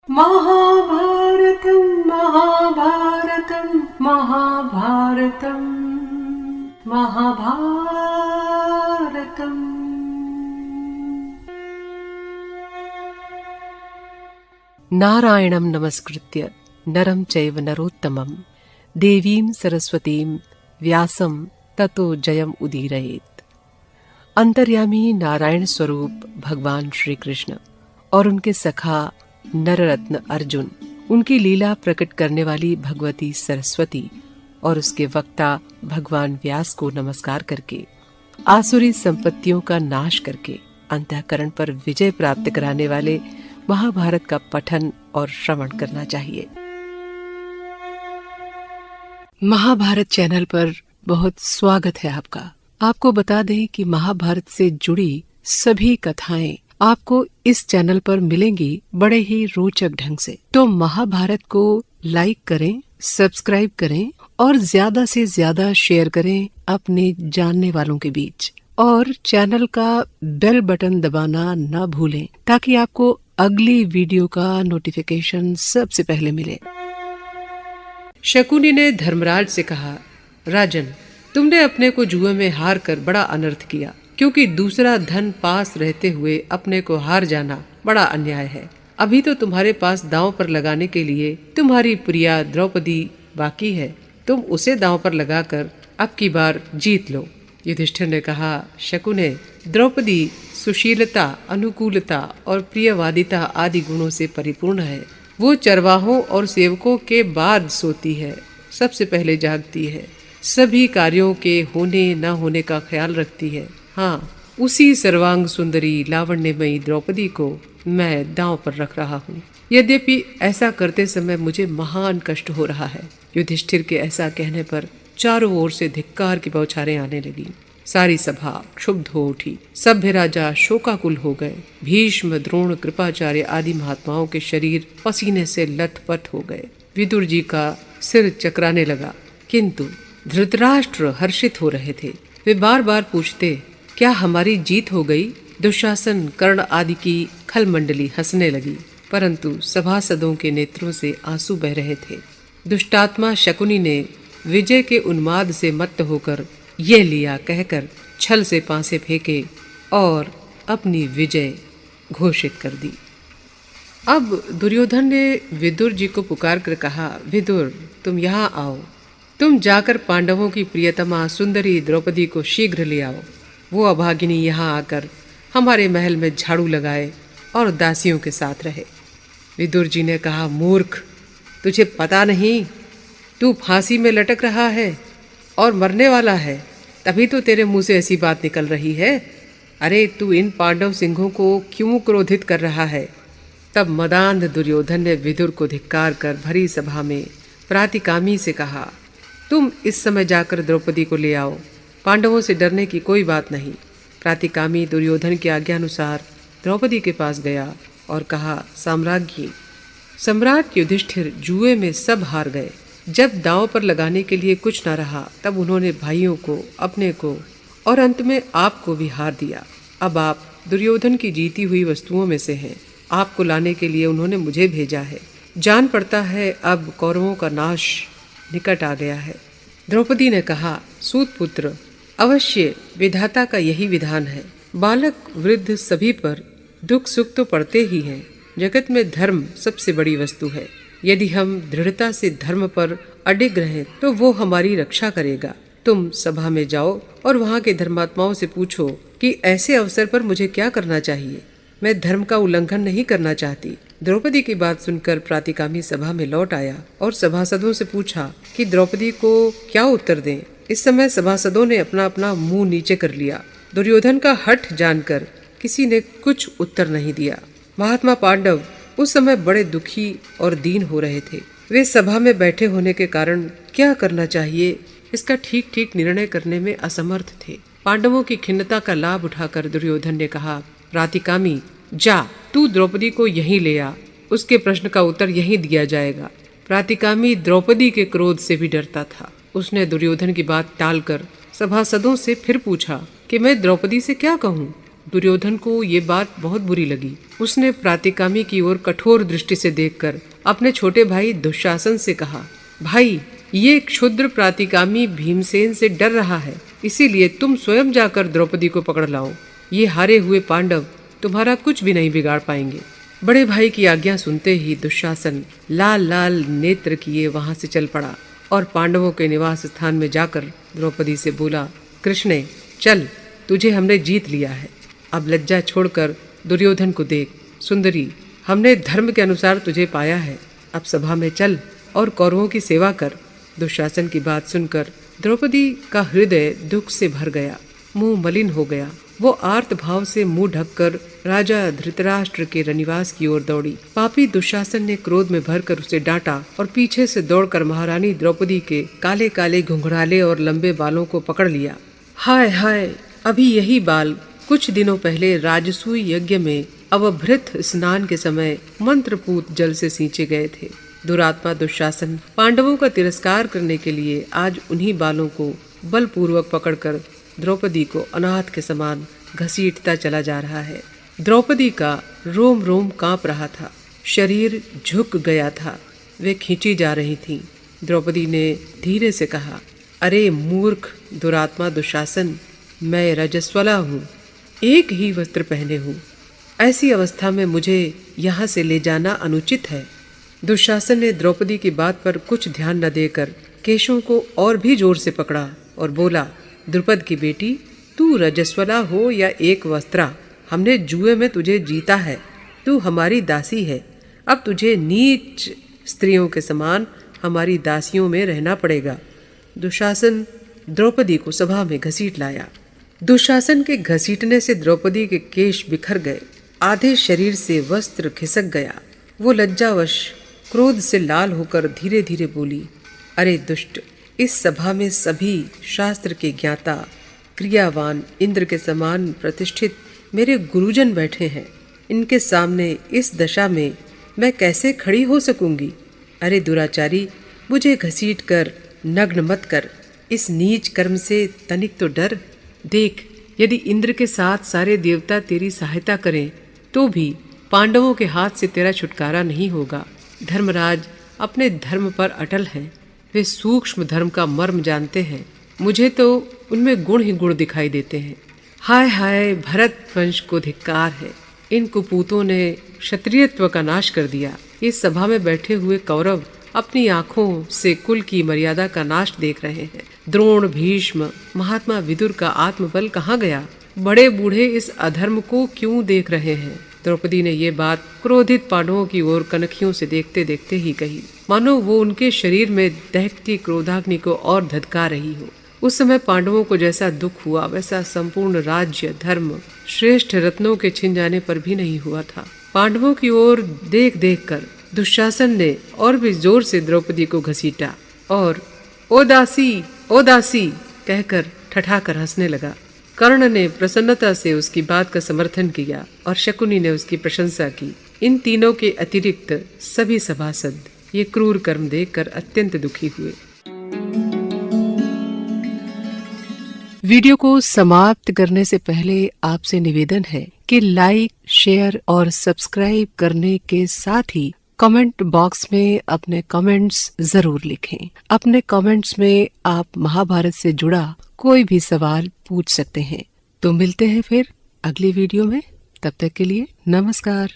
महाभारतं महाभारतं महाभारतं महाभारतम्। नारायणं नमस्कृत्य नरं चैव नरोत्तमं देवीं सरस्वतीं व्यासं ततो जयम् उदीरयेत्। अंतर्यामी नारायण स्वरूप भगवान श्री कृष्ण और उनके सखा नररत्न अर्जुन, उनकी लीला प्रकट करने वाली भगवती सरस्वती और उसके वक्ता भगवान व्यास को नमस्कार करके आसुरी संपत्तियों का नाश करके अंतःकरण पर विजय प्राप्त कराने वाले महाभारत का पठन और श्रवण करना चाहिए। महाभारत चैनल पर बहुत स्वागत है आपका। आपको बता दें कि महाभारत से जुड़ी सभी कथाएं आपको इस चैनल पर मिलेंगी बड़े ही रोचक ढंग से। तो महाभारत को लाइक करें, सब्सक्राइब करें और ज्यादा से ज्यादा शेयर करें अपने जानने वालों के बीच, और चैनल का बेल बटन दबाना न भूलें ताकि आपको अगली वीडियो का नोटिफिकेशन सबसे पहले मिले। शकुनी ने धर्मराज से कहा, राजन, तुमने अपने को जुए में हार कर बड़ा अनर्थ किया, क्योंकि दूसरा धन पास रहते हुए अपने को हार जाना बड़ा अन्याय है। अभी तो तुम्हारे पास दांव पर लगाने के लिए तुम्हारी प्रिया द्रौपदी बाकी है, तुम उसे दांव पर लगाकर अब की बार जीत लो। युधिष्ठिर ने कहा, शकुने, द्रौपदी सुशीलता, अनुकूलता और प्रियवादिता आदि गुणों से परिपूर्ण है। वो चरवाहों और सेवकों के बाद सोती है, सबसे पहले जागती है, सभी कार्यों के होने न होने का ख्याल रखती है। हाँ, उसी सर्वांग सुंदरी लावण्यमयी द्रौपदी को मैं दांव पर रख रहा हूँ। यद्यपि ऐसा करते समय मुझे महान कष्ट हो रहा है। युधिष्ठिर के ऐसा कहने पर चारों ओर से धिक्कार की बौछारें आने लगी। सारी सभा क्षुब्ध हो उठी। सभ्य राजा शोकाकुल हो गए। भीष्म, द्रोण, कृपाचार्य आदि महात्माओं के शरीर पसीने से लथपथ हो गए। विदुर जी का सिर चकराने लगा, किंतु धृतराष्ट्र हर्षित हो रहे थे। वे बार बार पूछते, क्या हमारी जीत हो गई? दुशासन, कर्ण आदि की खलमंडली हंसने लगी, परंतु सभासदों के नेत्रों से आंसू बह रहे थे। दुष्टात्मा शकुनी ने विजय के उन्माद से मत्त होकर ये लिया कहकर छल से पांसे फेंके और अपनी विजय घोषित कर दी। अब दुर्योधन ने विदुर जी को पुकार कर कहा, विदुर, तुम यहाँ आओ। तुम जाकर पांडवों की प्रियतमा सुंदरी द्रौपदी को शीघ्र ले आओ। वो अभागिनी यहाँ आकर हमारे महल में झाड़ू लगाए और दासियों के साथ रहे। विदुर जी ने कहा, मूर्ख, तुझे पता नहीं तू फांसी में लटक रहा है और मरने वाला है, तभी तो तेरे मुंह से ऐसी बात निकल रही है। अरे, तू इन पांडव सिंहों को क्यों क्रोधित कर रहा है? तब मदांध दुर्योधन ने विदुर को धिक्कार कर भरी सभा में प्रातिकामी से कहा, तुम इस समय जाकर द्रौपदी को ले आओ। पांडवों से डरने की कोई बात नहीं। प्रातिकामी दुर्योधन की आज्ञा अनुसार द्रौपदी के पास गया और कहा, साम्राज्ञी, सम्राट युधिष्ठिर जुए में सब हार गए। जब दांव पर लगाने के लिए कुछ न रहा, तब उन्होंने भाइयों को, अपने को और अंत में आपको भी हार दिया। अब आप दुर्योधन की जीती हुई वस्तुओं में से हैं। आपको लाने के लिए उन्होंने मुझे भेजा है। जान पड़ता है अब कौरवों का नाश निकट आ गया है। द्रौपदी ने कहा, सूत पुत्र, अवश्य विधाता का यही विधान है। बालक वृद्ध सभी पर दुख सुख तो पड़ते ही हैं। जगत में धर्म सबसे बड़ी वस्तु है। यदि हम दृढ़ता से धर्म पर अडिग रहें तो वो हमारी रक्षा करेगा। तुम सभा में जाओ और वहाँ के धर्मात्माओं से पूछो कि ऐसे अवसर पर मुझे क्या करना चाहिए। मैं धर्म का उल्लंघन नहीं करना चाहती। द्रौपदी की बात सुनकर प्रातिकामी सभा में लौट आया और सभासदों से पूछा कि द्रौपदी को क्या उत्तर दें। इस समय सभासदों ने अपना अपना मुंह नीचे कर लिया। दुर्योधन का हठ जानकर किसी ने कुछ उत्तर नहीं दिया। महात्मा पांडव उस समय बड़े दुखी और दीन हो रहे थे। वे सभा में बैठे होने के कारण क्या करना चाहिए इसका ठीक ठीक निर्णय करने में असमर्थ थे। पांडवों की खिन्नता का लाभ उठाकर दुर्योधन ने कहा, प्रातिकामी, जा, तू द्रौपदी को यहीं ले आ। उसके प्रश्न का उत्तर यहीं दिया जाएगा। प्रातिकामी द्रौपदी के क्रोध से भी डरता था। उसने दुर्योधन की बात टालकर सभासदों से फिर पूछा कि मैं द्रौपदी से क्या कहूँ। दुर्योधन को ये बात बहुत बुरी लगी। उसने प्रातिकामी की ओर कठोर दृष्टि से देखकर अपने छोटे भाई दुशासन से कहा, भाई, ये क्षुद्र प्रातिकामी भीमसेन से डर रहा है, इसीलिए तुम स्वयं जाकर द्रौपदी को पकड़ लाओ। ये हारे हुए पांडव तुम्हारा कुछ भी नहीं बिगाड़ पाएंगे। बड़े भाई की आज्ञा सुनते ही दुशासन लाल लाल नेत्र किए वहां से चल पड़ा और पांडवों के निवास स्थान में जाकर द्रौपदी से बोला, कृष्णे, चल, तुझे हमने जीत लिया है। अब लज्जा छोड़कर दुर्योधन को देख। सुंदरी, हमने धर्म के अनुसार तुझे पाया है। अब सभा में चल और कौरवों की सेवा कर। दुशासन की बात सुनकर द्रौपदी का हृदय दुख से भर गया, मुंह मलिन हो गया। वो आर्त भाव से मुंह ढककर राजा धृतराष्ट्र के रनिवास की ओर दौड़ी। पापी दुशासन ने क्रोध में भरकर उसे डांटा और पीछे से दौड़कर महारानी द्रौपदी के काले काले घुंघराले और लंबे बालों को पकड़ लिया। हाय हाय, अभी यही बाल कुछ दिनों पहले राजसूय यज्ञ में अवभृत स्नान के समय मंत्रपूत जल से सींचे गए थे। दुरात्मा दुशासन पांडवों का तिरस्कार करने के लिए आज उन्हीं बालों को बलपूर्वक पकड़कर द्रौपदी को अनाथ के समान घसीटता चला जा रहा है। द्रौपदी का रोम रोम कांप रहा था, शरीर झुक गया था, वे खींची जा रही थीं। द्रौपदी ने धीरे से कहा, अरे मूर्ख दुरात्मा दुशासन, मैं रजस्वला हूँ, एक ही वस्त्र पहने हूँ। ऐसी अवस्था में मुझे यहाँ से ले जाना अनुचित है। दुशासन ने द्रौपदी की बात पर कुछ ध्यान न देकर केशों को और भी जोर से पकड़ा और बोला, द्रुपद की बेटी, तू रजस्वला हो या एक वस्त्रा, हमने जुए में तुझे जीता है। तू हमारी दासी है। अब तुझे नीच स्त्रियों के समान हमारी दासियों में रहना पड़ेगा। दुशासन द्रौपदी को सभा में घसीट लाया। दुशासन के घसीटने से द्रौपदी के केश बिखर गए, आधे शरीर से वस्त्र खिसक गया। वो लज्जावश क्रोध से लाल होकर धीरे धीरे बोली, अरे दुष्ट, इस सभा में सभी शास्त्र के ज्ञाता, क्रियावान, इंद्र के समान प्रतिष्ठित मेरे गुरुजन बैठे हैं। इनके सामने इस दशा में मैं कैसे खड़ी हो सकूंगी? अरे दुराचारी, मुझे घसीट कर नग्न मत कर। इस नीच कर्म से तनिक तो डर। देख, यदि इंद्र के साथ सारे देवता तेरी सहायता करें तो भी पांडवों के हाथ से तेरा छुटकारा नहीं होगा। धर्मराज अपने धर्म पर अटल हैं। वे सूक्ष्म धर्म का मर्म जानते हैं। मुझे तो उनमें गुण ही गुण दिखाई देते हैं। हाय हाय, भरत वंश को धिक्कार है। इन कुपूतों ने क्षत्रियत्व का नाश कर दिया। इस सभा में बैठे हुए कौरव अपनी आंखों से कुल की मर्यादा का नाश देख रहे हैं। द्रोण, भीष्म, महात्मा विदुर का आत्मबल कहाँ गया? बड़े बूढ़े इस अधर्म को क्यों देख रहे हैं? द्रौपदी ने ये बात क्रोधित पांडवों की ओर कनखियों से देखते देखते ही कही, मानो वो उनके शरीर में दहकती क्रोधाग्नि को और धधका रही हो। उस समय पांडवों को जैसा दुख हुआ वैसा संपूर्ण राज्य, धर्म, श्रेष्ठ रत्नों के छिन जाने पर भी नहीं हुआ था। पांडवों की ओर देख देख कर दुशासन ने और भी जोर से द्रौपदी को घसीटा और ओ दासी, ओ दासी कहकर ठठाकर हंसने लगा। कर्ण ने प्रसन्नता से उसकी बात का समर्थन किया और शकुनी ने उसकी प्रशंसा की। इन तीनों के अतिरिक्त सभी सभासद ये क्रूर कर्म देखकर अत्यंत दुखी हुए। वीडियो को समाप्त करने से पहले आपसे निवेदन है कि लाइक, शेयर और सब्सक्राइब करने के साथ ही कमेंट बॉक्स में अपने कमेंट्स जरूर लिखें। अपने कमेंट्स में आप महाभारत से जुड़ा कोई भी सवाल पूछ सकते हैं। तो मिलते हैं फिर अगली वीडियो में। तब तक के लिए नमस्कार।